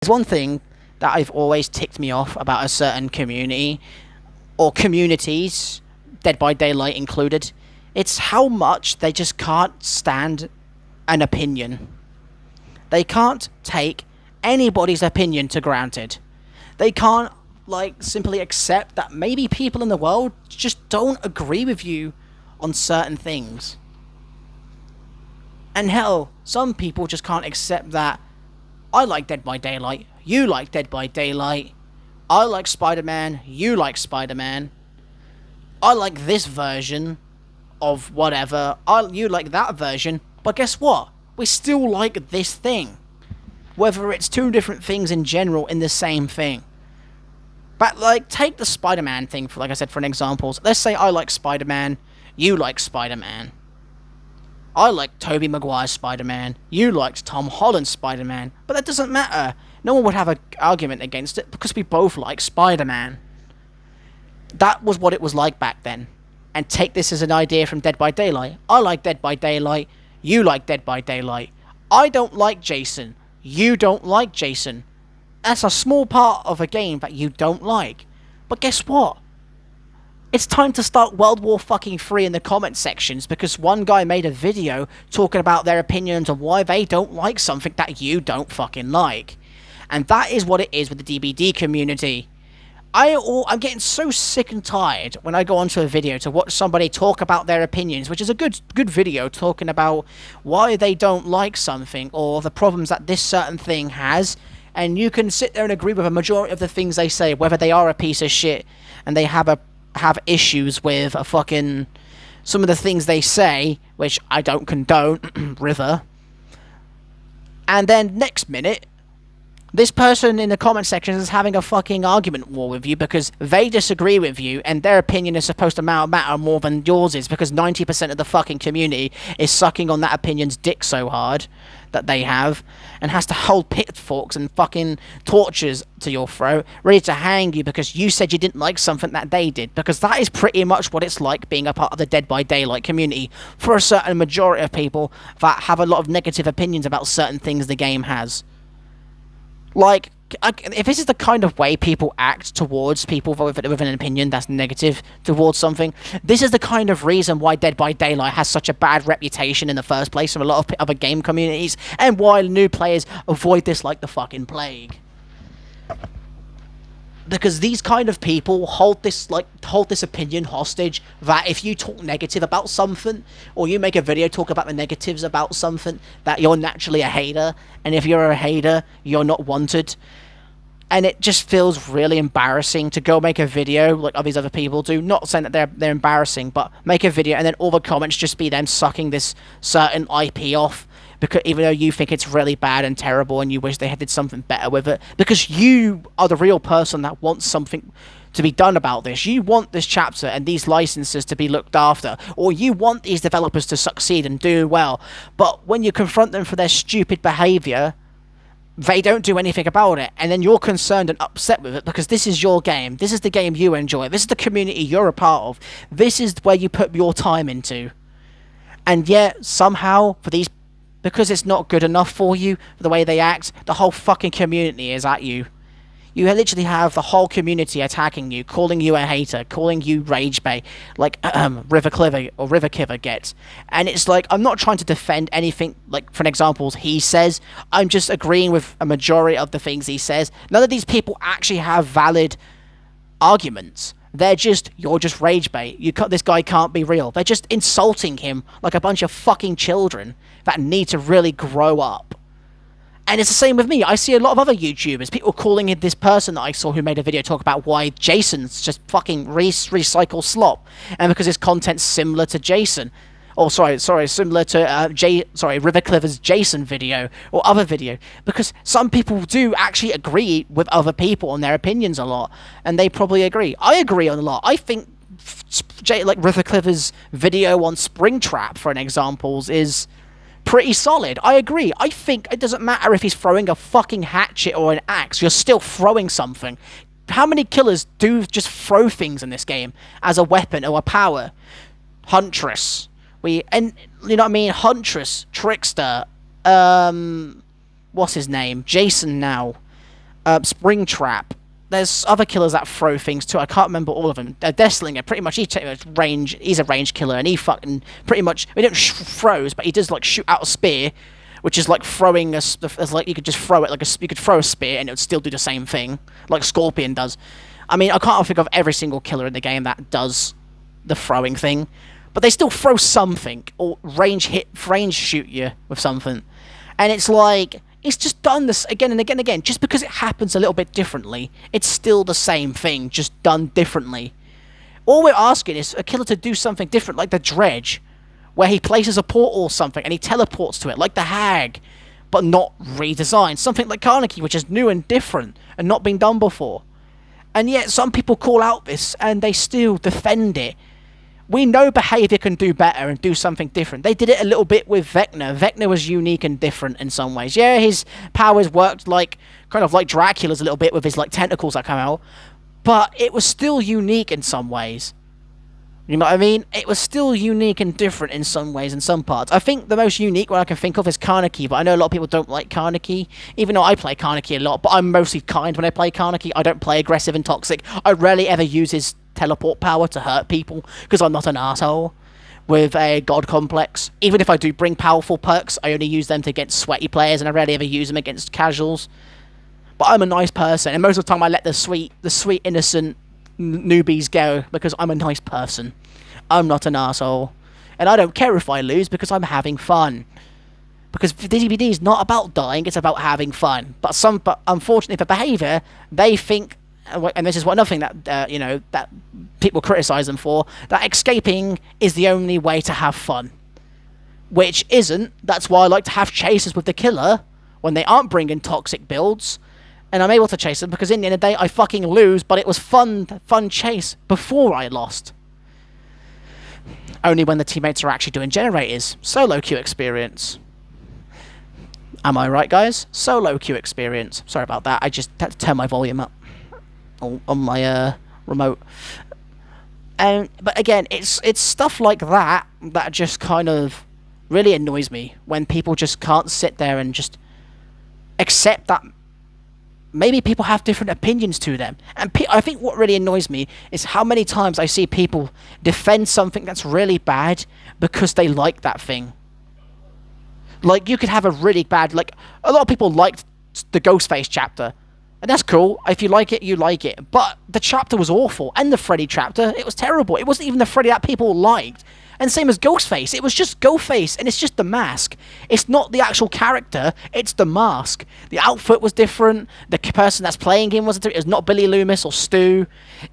There's one thing that I've always ticked me off about a certain community, or communities, Dead by Daylight included. It's how much they just can't stand an opinion. They can't take anybody's opinion to granted. They can't, simply accept that maybe people in the world just don't agree with you on certain things. And hell, some people just can't accept that I like Dead by Daylight, you like Dead by Daylight, I like Spider-Man, you like Spider-Man, I like this version of whatever, you like that version, but guess what? We still like this thing. Whether it's two different things in general in the same thing. But, take the Spider-Man thing, for, like I said, for an example. Let's say I like Spider-Man, you like Spider-Man. I like Tobey Maguire's Spider-Man, you liked Tom Holland's Spider-Man, but that doesn't matter. No one would have an argument against it because we both like Spider-Man. That was what it was like back then. And take this as an idea from Dead by Daylight. I like Dead by Daylight, you like Dead by Daylight. I don't like Jason, you don't like Jason. That's a small part of a game that you don't like. But guess what? It's time to start World War fucking 3 in the comment sections because one guy made a video talking about their opinions on why they don't like something that you don't fucking like. And that is what it is with the DBD community. I'm getting so sick and tired when I go onto a video to watch somebody talk about their opinions, which is a good video talking about why they don't like something or the problems that this certain thing has, and you can sit there and agree with a majority of the things they say, whether they are a piece of shit and they have issues with some of the things they say, which I don't condone, River. And then next minute, this person in the comment section is having a fucking argument war with you because they disagree with you and their opinion is supposed to matter more than yours is because 90% of the fucking community is sucking on that opinion's dick so hard that they have and has to hold pitchforks and fucking torches to your throat ready to hang you because you said you didn't like something that they did, because that is pretty much what it's like being a part of the Dead by Daylight community for a certain majority of people that have a lot of negative opinions about certain things the game has. If this is the kind of way people act towards people with an opinion that's negative towards something, this is the kind of reason why Dead by Daylight has such a bad reputation in the first place from a lot of other game communities, and why new players avoid this like the fucking plague. Because these kind of people hold this opinion hostage that if you talk negative about something, or you make a video talk about the negatives about something, that you're naturally a hater, and if you're a hater, you're not wanted. And it just feels really embarrassing to go make a video like all these other people do. Not saying that they're embarrassing, but make a video and then all the comments just be them sucking this certain IP off, because even though you think it's really bad and terrible and you wish they had did something better with it, because you are the real person that wants something to be done about this. You want this chapter and these licenses to be looked after, or you want these developers to succeed and do well, but when you confront them for their stupid behaviour, they don't do anything about it, and then you're concerned and upset with it because this is your game, this is the game you enjoy, this is the community you're a part of, this is where you put your time into. And yet, somehow, because it's not good enough for you, for the way they act, the whole fucking community is at you. You literally have the whole community attacking you, calling you a hater, calling you rage bait, like River Kiver gets. And it's like, I'm not trying to defend anything, like, for examples he says. I'm just agreeing with a majority of the things he says. None of these people actually have valid arguments. You're just rage bait. This guy can't be real. They're just insulting him like a bunch of fucking children that need to really grow up. And it's the same with me. I see a lot of other YouTubers, people calling it this person that I saw who made a video talk about why Jason's just fucking recycle slop, and because his content's similar to Jason. Similar to River Clever's Jason video or other video, because some people do actually agree with other people on their opinions a lot, and they probably agree. I agree on a lot. I think River Clever's video on Springtrap, for an example, is pretty solid. I agree. I think it doesn't matter if he's throwing a fucking hatchet or an axe, you're still throwing something. How many killers do just throw things in this game as a weapon or a power? Huntress. You know what I mean? Huntress, Trickster, what's his name? Jason now. Springtrap. There's other killers that throw things too. I can't remember all of them. Desslinger, pretty much, he's a range killer, and he fucking pretty much, he don't throws, but he does like shoot out a spear, which is like throwing like you could just throw it, like you could throw a spear and it would still do the same thing, like Scorpion does. I mean, I can't think of every single killer in the game that does the throwing thing, but they still throw something, or range shoot you with something. And it's like, it's just done this again and again and again. Just because it happens a little bit differently, it's still the same thing, just done differently. All we're asking is a killer to do something different, like the Dredge, where he places a portal or something and he teleports to it, like the Hag, but not redesigned. Something like Carnegie, which is new and different and not been done before. And yet some people call out this and they still defend it. We know behaviour can do better and do something different. They did it a little bit with Vecna. Vecna was unique and different in some ways. Yeah, his powers worked like kind of like Dracula's a little bit with his like tentacles that come out, but it was still unique in some ways. You know what I mean? It was still unique and different in some ways, in some parts. I think the most unique one I can think of is Carnegie, but I know a lot of people don't like Carnegie, even though I play Carnegie a lot, but I'm mostly kind when I play Carnegie. I don't play aggressive and toxic. I rarely ever use his teleport power to hurt people, because I'm not an asshole with a god complex. Even if I do bring powerful perks, I only use them against sweaty players, and I rarely ever use them against casuals. But I'm a nice person, and most of the time I let the sweet innocent newbies go, because I'm a nice person. I'm not an asshole, and I don't care if I lose, because I'm having fun. Because DBD is not about dying, it's about having fun. But unfortunately for behaviour, they think, and this is another thing that that people criticise them for, that escaping is the only way to have fun, which isn't. That's why I like to have chases with the killer when they aren't bringing toxic builds, and I'm able to chase them, because in the end of the day I fucking lose, but it was fun chase before I lost. Only when the teammates are actually doing generators. Solo queue experience. Am I right, guys? Solo queue experience. Sorry about that. I just had to turn my volume up on my remote. But again, it's stuff like that that just kind of really annoys me, when people just can't sit there and just accept that maybe people have different opinions to them. And I think what really annoys me is how many times I see people defend something that's really bad because they like that thing. Like, you could have a really bad, like, a lot of people liked the Ghostface chapter, and that's cool. If you like it, you like it. But the chapter was awful, and the Freddy chapter, it was terrible. It wasn't even the Freddy that people liked. And same as Ghostface, it was just Ghostface, and it's just the mask. It's not the actual character, it's the mask. The outfit was different, the person that's playing him wasn't different. It was not Billy Loomis or Stu.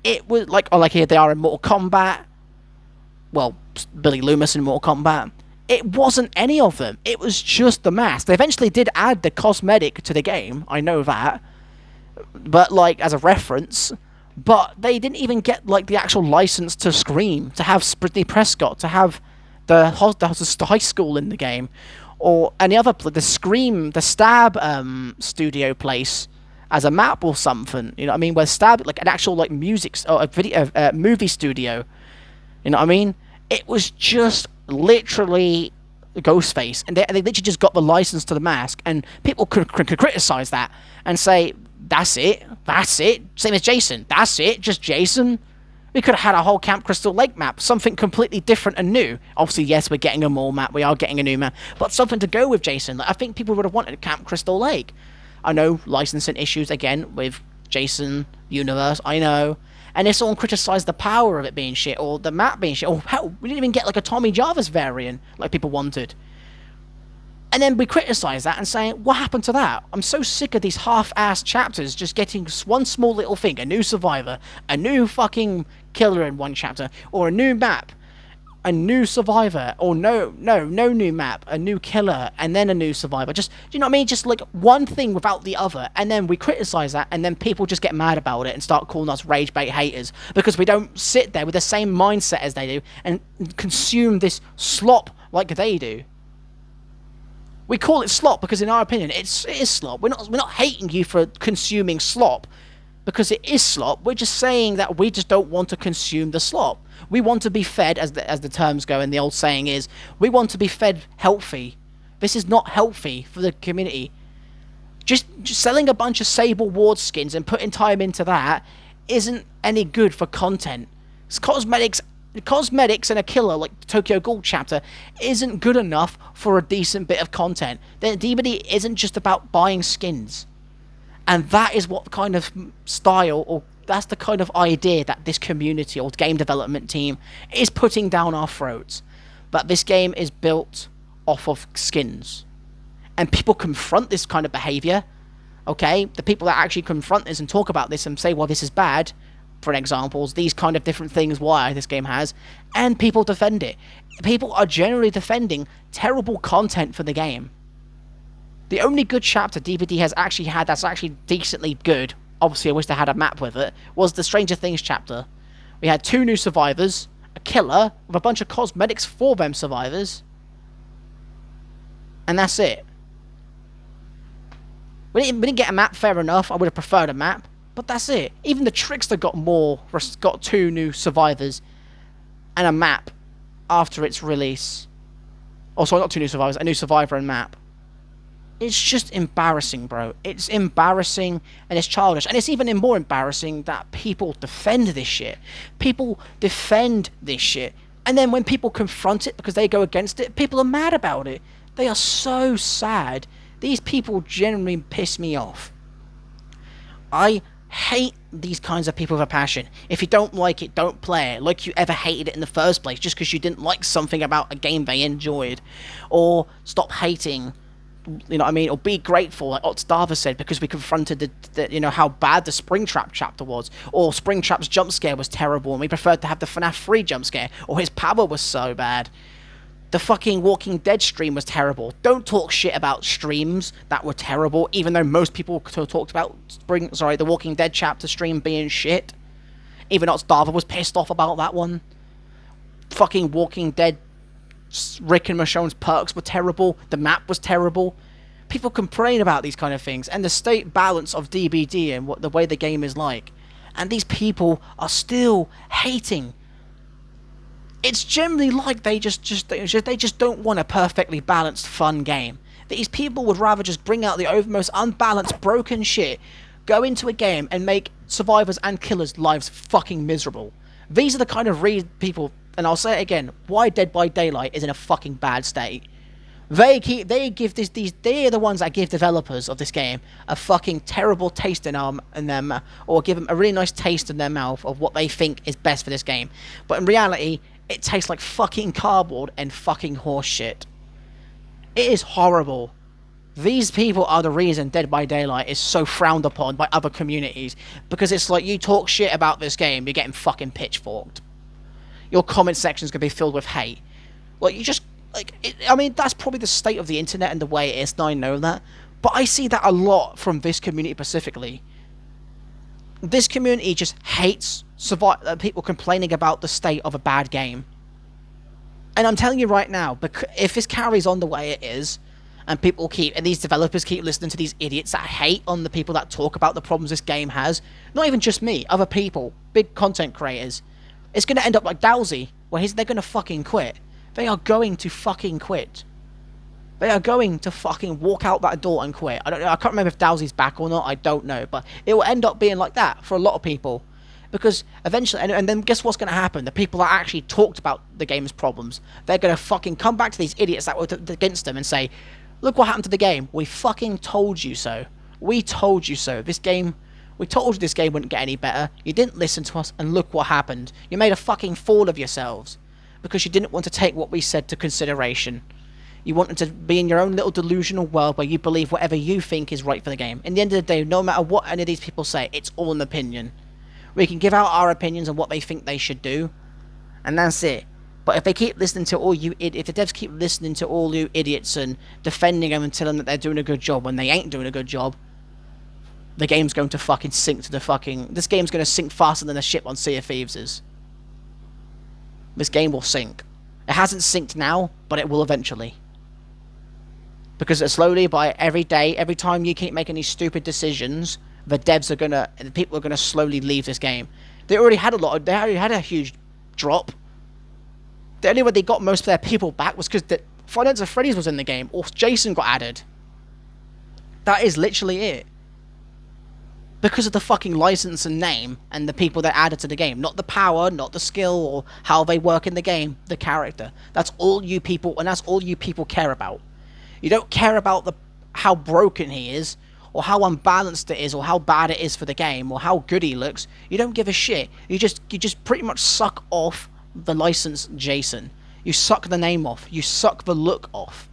It was like, oh, like here they are in Mortal Kombat. Well, Billy Loomis in Mortal Kombat. It wasn't any of them. It was just the mask. They eventually did add the cosmetic to the game, I know that. But, like, as a reference. But they didn't even get, like, the actual license to Scream, to have Brittany Prescott, to have the high school in the game, or any other, the Scream, the Stab studio place as a map or something. You know what I mean? Where Stab, like an actual like music or a video movie studio. You know what I mean? It was just literally Ghostface, and they literally just got the license to the mask, and people could criticize that and say, that's it, same as Jason, that's it, just Jason. We could have had a whole Camp Crystal Lake map, something completely different and new. Obviously, yes, we're getting a mall map, we are getting a new map, but something to go with Jason. Like, I think people would have wanted Camp Crystal Lake. I know licensing issues again with Jason Universe, I know. And if someone criticised the power of it being shit, or the map being shit, or hell, we didn't even get like a Tommy Jarvis variant like people wanted. And then we criticise that and saying, what happened to that? I'm so sick of these half-assed chapters just getting one small little thing, a new survivor, a new fucking killer in one chapter, or a new map, a new survivor, or no new map, a new killer, and then a new survivor. Just, do you know what I mean? Just like one thing without the other, and then we criticise that, and then people just get mad about it and start calling us rage bait haters because we don't sit there with the same mindset as they do and consume this slop like they do. We call it slop because, in our opinion, it is slop. We're not hating you for consuming slop because it is slop. We're just saying that we just don't want to consume the slop. We want to be fed, as the terms go, and the old saying is, we want to be fed healthy. This is not healthy for the community. Just selling a bunch of Sable Ward skins and putting time into that isn't any good for content. It's cosmetics and a killer like the Tokyo Ghoul chapter isn't good enough for a decent bit of content. The DBD isn't just about buying skins. And that is what kind of style, or that's the kind of idea that this community or game development team is putting down our throats. But this game is built off of skins. And people confront this kind of behavior, okay? The people that actually confront this and talk about this and say, well, this is bad, for examples, these kind of different things why this game has, and people defend it. People are generally defending terrible content for the game. The only good chapter DBD has actually had that's actually decently good, obviously I wish they had a map with it, was the Stranger Things chapter. We had 2 new survivors, a killer, with a bunch of cosmetics for them survivors, and that's it. We didn't get a map, fair enough. I would have preferred a map, but that's it. Even the Trickster got 2 new survivors and a map after its release. Oh, sorry, not 2 new survivors, a new survivor and map. It's just embarrassing, bro. It's embarrassing and it's childish. And it's even more embarrassing that people defend this shit. People defend this shit. And then when people confront it because they go against it, people are mad about it. They are so sad. These people genuinely piss me off. I hate these kinds of people with a passion. If you don't like it, don't play it. Like you ever hated it in the first place just because you didn't like something about a game they enjoyed. Or stop hating, you know what I mean? Or be grateful, like Otzdava said, because we confronted how bad the Springtrap chapter was. Or Springtrap's jump scare was terrible and we preferred to have the FNAF 3 jump scare. Or his power was so bad. The fucking Walking Dead stream was terrible. Don't talk shit about streams that were terrible, even though most people talked about the Walking Dead chapter stream being shit. Even Otzdava was pissed off about that one. Fucking Walking Dead, Rick and Michonne's perks were terrible. The map was terrible. People complain about these kind of things, and the state balance of DBD and the way the game is like. And these people are still hating. It's generally like they just don't want a perfectly balanced, fun game. These people would rather just bring out the most unbalanced, broken shit, go into a game and make survivors and killers' lives fucking miserable. These are the kind of people, and I'll say it again, why Dead by Daylight is in a fucking bad state. They're the ones that give developers of this game a fucking terrible taste in them, or give them a really nice taste in their mouth of what they think is best for this game. But in reality, it tastes like fucking cardboard and fucking horse shit. It is horrible. These people are the reason Dead by Daylight is so frowned upon by other communities. Because it's like, you talk shit about this game, you're getting fucking pitchforked. Your comment section's gonna be filled with hate. Like, you just... that's probably the state of the internet and the way it is, and I know that. But I see that a lot from this community specifically. This community just hates people complaining about the state of a bad game. And I'm telling you right now, if this carries on the way it is, and these developers keep listening to these idiots that hate on the people that talk about the problems this game has, not even just me, other people, big content creators, it's going to end up like Dowsy, where they're going to fucking quit. They are going to fucking quit. They are going to fucking walk out that door and quit. I can't remember if Dowsy's back or not, I don't know, but it will end up being like that for a lot of people. Because eventually, and then guess what's going to happen? The people that actually talked about the game's problems, they're going to fucking come back to these idiots that were against them and say, look what happened to the game. We fucking told you so. We told you so. We told you this game wouldn't get any better. You didn't listen to us, and look what happened. You made a fucking fool of yourselves. Because you didn't want to take what we said to consideration. You wanted to be in your own little delusional world where you believe whatever you think is right for the game. In the end of the day, no matter what any of these people say, it's all an opinion. We can give out our opinions on what they think they should do, and that's it. But if they keep listening to if the devs keep listening to all you idiots and defending them and telling them that they're doing a good job when they ain't doing a good job, the game's going to fucking sink to this game's going to sink faster than a ship on Sea of Thieves is. This game will sink. It hasn't synced now, but it will eventually. Because slowly, by every day, every time you keep making these stupid decisions, the people are gonna slowly leave this game. They already had a huge drop. The only way they got most of their people back was because Five Nights at Freddy's was in the game, or Jason got added. That is literally it. Because of the fucking license and name and the people that added to the game. Not the power, not the skill, or how they work in the game, the character. That's all you people, and that's all you people care about. You don't care about how broken he is, or how unbalanced it is, or how bad it is for the game, or how good he looks. You don't give a shit. You just pretty much suck off the license Jason. You suck the name off. You suck the look off.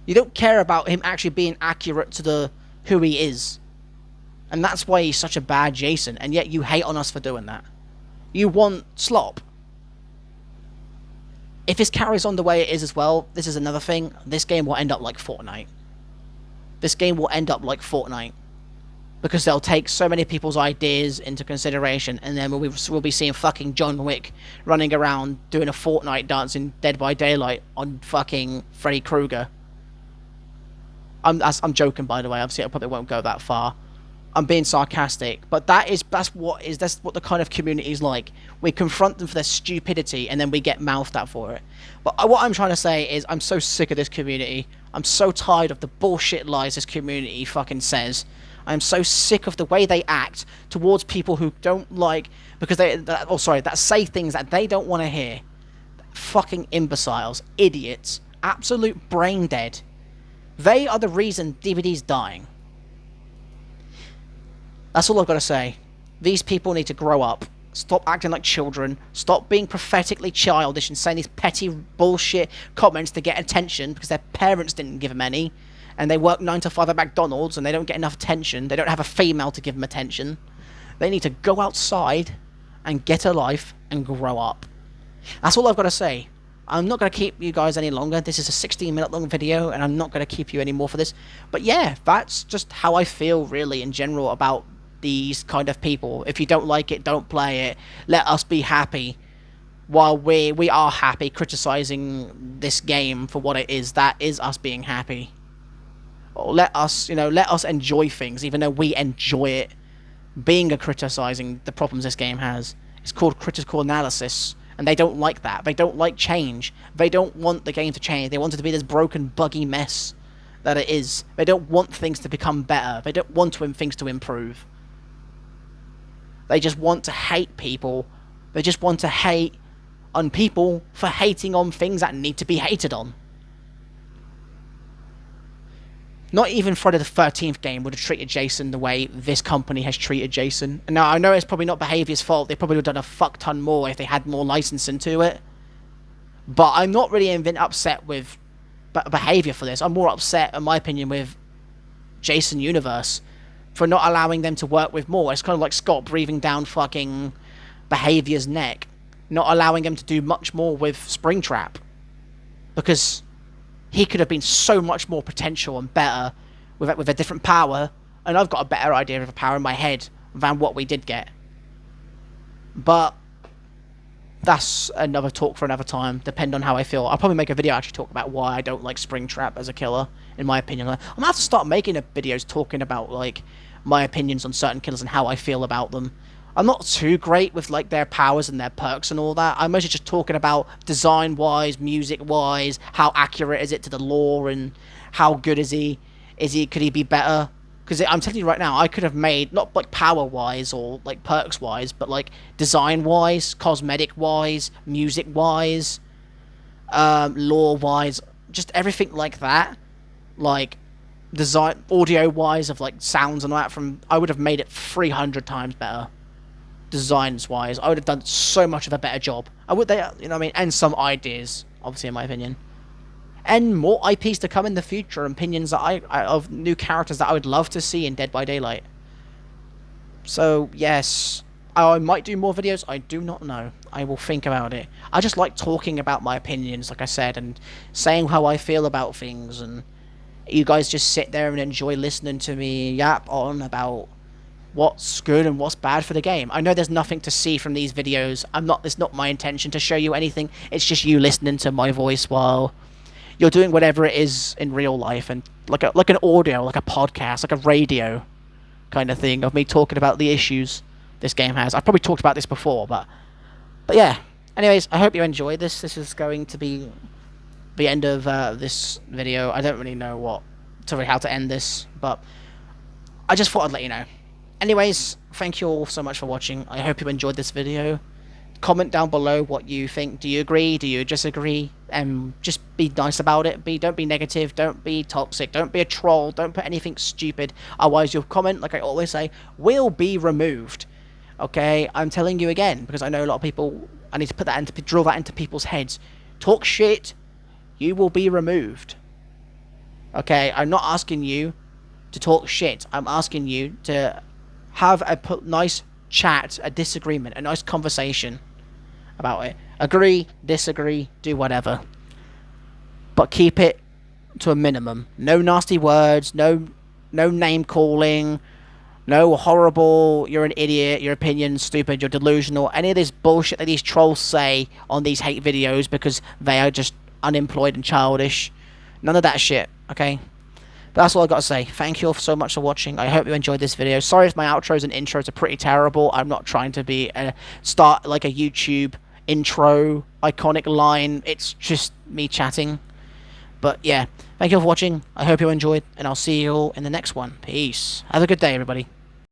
You don't care about him actually being accurate to who he is. And that's why he's such a bad Jason, and yet you hate on us for doing that. You want slop. If this carries on the way it is as well, this is another thing. This game will end up like Fortnite. This game will end up like Fortnite. Because they'll take so many people's ideas into consideration, and then we'll be seeing fucking John Wick running around doing a Fortnite dance in Dead by Daylight on fucking Freddy Krueger. I'm joking, by the way. Obviously, I probably won't go that far. I'm being sarcastic, but that's what the kind of community is like. We confront them for their stupidity, and then we get mouthed at for it. But what I'm trying to say is, I'm so sick of this community. I'm so tired of the bullshit lies this community fucking says. I'm so sick of the way they act towards people who don't like, because that say things that they don't want to hear. Fucking imbeciles, idiots, absolute brain dead. They are the reason DBD's dying. That's all I've got to say. These people need to grow up. Stop acting like children. Stop being pathetically childish and saying these petty bullshit comments to get attention because their parents didn't give them any. And they work 9 to 5 at McDonald's and they don't get enough attention. They don't have a female to give them attention. They need to go outside and get a life and grow up. That's all I've got to say. I'm not going to keep you guys any longer. This is a 16-minute long video and I'm not going to keep you any more for this. But yeah, that's just how I feel really in general about these kind of people. If you don't like it, don't play it. Let us be happy while we are happy criticizing this game for what it is. That is us being happy. Or let us enjoy things even though we enjoy it. Being a criticizing the problems this game has. It's called critical analysis, and they don't like that. They don't like change. They don't want the game to change. They want it to be this broken, buggy mess that it is. They don't want things to become better. They don't want things to improve. They just want to hate people. They just want to hate on people for hating on things that need to be hated on. Not even Friday the 13th game would have treated Jason the way this company has treated Jason. And now, I know it's probably not Behavior's fault. They probably would have done a fuck ton more if they had more licensing to it. But I'm not really even upset with Behavior for this. I'm more upset, in my opinion, with Jason Universe for not allowing them to work with more. It's kind of like Scott breathing down fucking Behavior's neck. Not allowing him to do much more with Springtrap. Because he could have been so much more potential and better with a different power. And I've got a better idea of a power in my head than what we did get. But that's another talk for another time, depending on how I feel. I'll probably make a video actually talk about why I don't like Springtrap as a killer, in my opinion. I'm gonna have to start making videos talking about like my opinions on certain killers and how I feel about them. I'm not too great with like their powers and their perks and all that. I'm mostly just talking about design-wise, music-wise, how accurate is it to the lore, and how good is he? Could he be better? Because I'm telling you right now, I could have made, not like power-wise or like perks-wise, but like design-wise, cosmetic-wise, music-wise, lore-wise, just everything like that. Like design, audio-wise, of like sounds and all that, I would have made it 300 times better. Designs-wise, I would have done so much of a better job. You know what I mean? And some ideas, obviously, in my opinion. And more IPs to come in the future, opinions that of new characters that I would love to see in Dead by Daylight. So, yes, I might do more videos, I do not know. I will think about it. I just like talking about my opinions, like I said, and saying how I feel about things, and you guys just sit there and enjoy listening to me yap on about what's good and what's bad for the game. I know there's nothing to see from these videos. It's not my intention to show you anything. It's just you listening to my voice while you're doing whatever it is in real life, and like an audio, like a podcast, like a radio kind of thing of me talking about the issues this game has. I've probably talked about this before, but yeah. Anyways, I hope you enjoyed this. This is going to be the end of this video. I don't really know what to really how to end this, but I just thought I'd let you know. Anyways, thank you all so much for watching. I hope you enjoyed this video. Comment down below what you think. Do you agree? Do you disagree? And just be nice about it. Don't be negative. Don't be toxic. Don't be a troll. Don't put anything stupid. Otherwise, your comment, like I always say, will be removed. Okay? I'm telling you again, because I know a lot of people... I need to put that into... drill that into people's heads. Talk shit, you will be removed. Okay? I'm not asking you to talk shit. I'm asking you to have a nice chat, a disagreement, a nice conversation about it. Agree, disagree, do whatever. But keep it to a minimum. No nasty words, no name calling, no horrible, you're an idiot, your opinion's stupid, you're delusional, any of this bullshit that these trolls say on these hate videos because they are just unemployed and childish. None of that shit, okay? But that's all I got to say. Thank you all so much for watching. I hope you enjoyed this video. Sorry if my outros and intros are pretty terrible. I'm not trying to be start like a YouTube intro iconic line. It's just me chatting. But yeah, thank you all for watching. I hope you enjoyed, and I'll see you all in the next one. Peace. Have a good day, everybody.